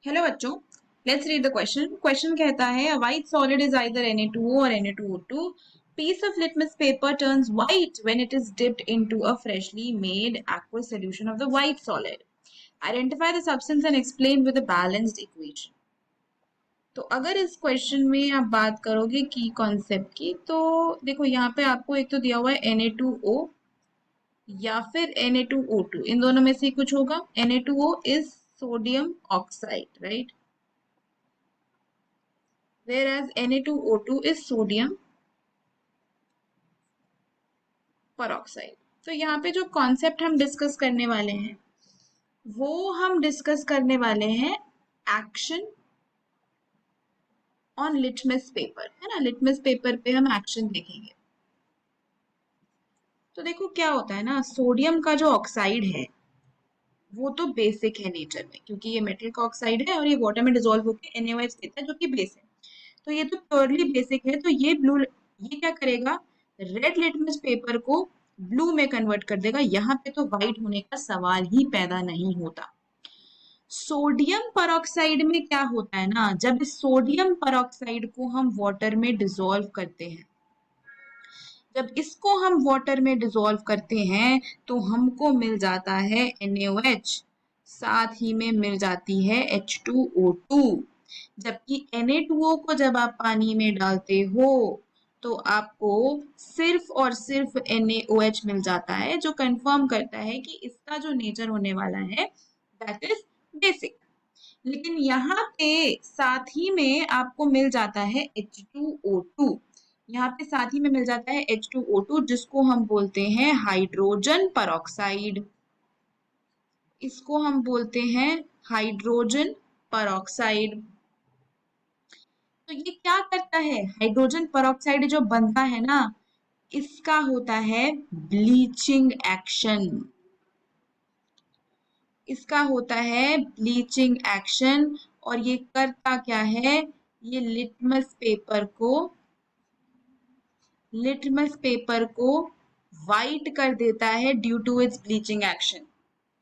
Hello बच्चों, let's read the question. Question कहता है a white solid is either Na2O or Na2O2. Piece of litmus paper turns white when it is dipped into a freshly made aqueous solution of the white solid. Identify the substance and explain with a balanced equation. तो अगर इस question में आप बात करोगे की concept की, तो देखो यहाँ पे आपको एक तो दिया हुआ है Na2O या फिर Na2O2, इन दोनों में से कुछ होगा। Na2O is sodium oxide, right, whereas Na2O2 is sodium peroxide। तो यहाँ पे जो कॉन्सेप्ट हम डिस्कस करने वाले हैं वो हम डिस्कस करने वाले हैं एक्शन ऑन लिटमस पेपर, है ना। लिटमस पेपर पे हम एक्शन देखेंगे। तो देखो क्या होता है ना, सोडियम का जो ऑक्साइड है वो तो बेसिक है नेचर में, क्योंकि ये मेटल का ऑक्साइड है और ये वाटर में डिसॉल्व होकर NaOH देता है जो कि बेस है। तो ये तो प्योरली बेसिक है। तो ये क्या करेगा, रेड लिटमस पेपर को ब्लू में कन्वर्ट कर देगा। यहाँ पे तो व्हाइट होने का सवाल ही पैदा नहीं होता। सोडियम परऑक्साइड में क्या होता है ना, जब इस सोडियम परऑक्साइड को हम वाटर में डिसॉल्व करते हैं, जब इसको हम वाटर में डिसॉल्व करते हैं तो हमको मिल जाता है NaOH, साथ ही में मिल जाती है H2O2। जबकि Na2O को जब आप पानी में डालते हो तो आपको सिर्फ और सिर्फ NaOH मिल जाता है, जो कंफर्म करता है कि इसका जो नेचर होने वाला है दैट इज बेसिक। लेकिन यहाँ पे साथ ही में आपको मिल जाता है H2O2। यहाँ पे साथ ही में मिल जाता है H2O2, जिसको हम बोलते हैं हाइड्रोजन परऑक्साइड। इसको हम बोलते हैं हाइड्रोजन परऑक्साइड। तो ये क्या करता है, हाइड्रोजन परऑक्साइड जो बनता है ना, इसका होता है ब्लीचिंग एक्शन। इसका होता है ब्लीचिंग एक्शन। और ये करता क्या है, ये लिटमस पेपर को वाइट कर देता है due to its bleaching action,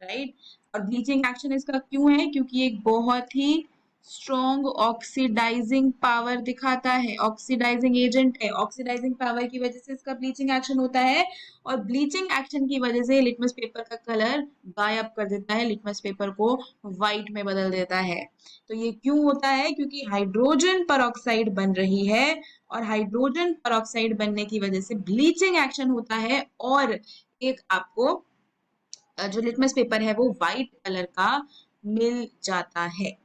right. और ब्लीचिंग एक्शन इसका क्यों है, क्योंकि एक बहुत ही स्ट्रॉन्ग ऑक्सीडाइजिंग पावर दिखाता है, ऑक्सीडाइजिंग एजेंट है। ऑक्सीडाइजिंग पावर की वजह से इसका ब्लीचिंग एक्शन होता है और ब्लीचिंग एक्शन की वजह से लिटमस पेपर का कलर गायब कर देता है, लिटमस पेपर को व्हाइट में बदल देता है। तो ये क्यों होता है, क्योंकि हाइड्रोजन परऑक्साइड बन रही है और हाइड्रोजन परऑक्साइड बनने की वजह से ब्लीचिंग एक्शन होता है और एक आपको जो लिटमस पेपर है वो व्हाइट कलर का मिल जाता है,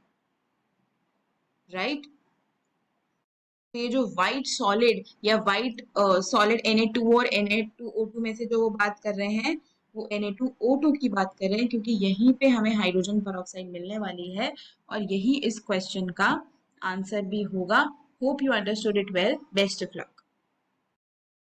राइट। तो ये जो व्हाइट सॉलिड या व्हाइट सॉलिड Na2 और Na2O2 में से जो वो बात कर रहे हैं वो Na2O2 की बात कर रहे हैं, क्योंकि यहीं पे हमें हाइड्रोजन परऑक्साइड मिलने वाली है और यही इस क्वेश्चन का आंसर भी होगा। Hope you understood it well. Best of luck.